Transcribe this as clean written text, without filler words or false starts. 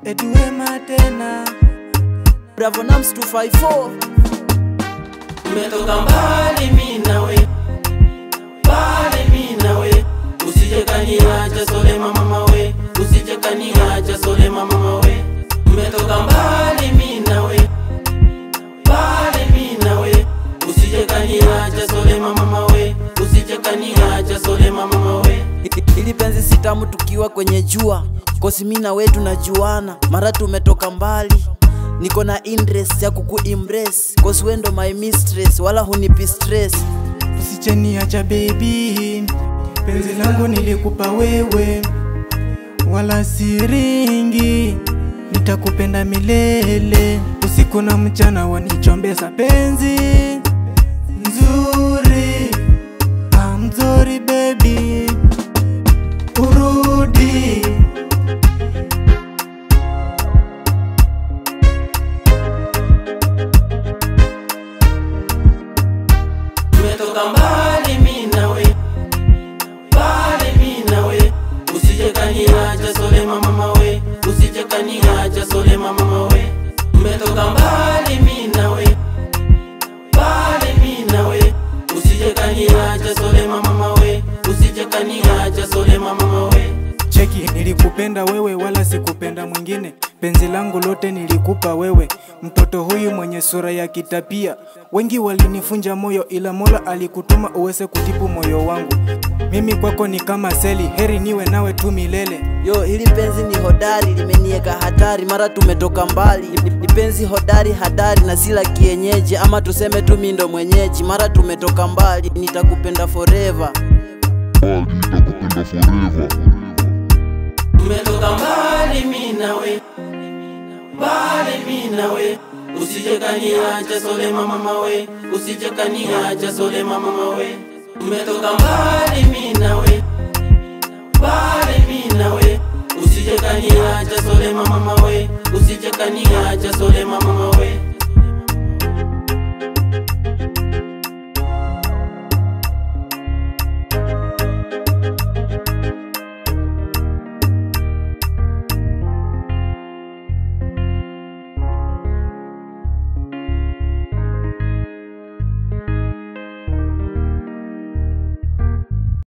Eduema tena Bravo Nams 254. Tumetoka mbali mimi nawe, mbali mimi nawe, usije kaniacha Solema mama we, usije kaniacha Solema mama we. Tumetoka mbali mimi nawe, mbali mimi nawe, usije kaniacha Solema mama we, usije kaniacha Solema mama we. Ili penzi sitamu tukiwa kwenye jua, kosi mimi na wewe tunajuana, mara tumetoka mbali. Niko na interest ya kukuimpress, cause wewe ndo my mistress, wala hunipi stress. Usicheniacha baby, penzi langu nilikupa wewe, wala siringi, nitakupenda milele. Usiku na mchana wanichombeza penzi nzuri. I'm sorry baby, urudi. Tumetoka mbali mimi nawe, mbali mimi nawe, usije kaniacha Solema mama we, usije kaniacha Solema mama we. Tumetoka mbali mimi nawe, mbali mimi nawe, usije kaniacha Solema mama we, usije kaniacha Solema mama we. Cheki, nilikupenda wewe wala sikupenda mwingine. Penzi langu lote nilikupa wewe, mtoto huyu mwenye sura ya kitapia. Wengi walinifunja moyo, ila Mola alikutuma uweze kutibu moyo wangu. Mimi kwako ni kama seli, heri niwe nawe tu milele. Yo, hili penzi ni hodari, limenieka hatari, mara tumetoka mbali. Ni penzi hodari hadari na sila kienyeji, ama tuseme tu mimi ndo mwenyeji, mara tumetoka mbali. Nitakupenda forever, nitakupenda forever. Tumetoka mbali mimi nawe, mbali mimi nawe, usije kaniacha Solema mama we, usije kaniacha Solema mama we. Tumetoka mbali mimi nawe, mbali mimi nawe, usije kaniacha Solema mama we, usije kaniacha Solema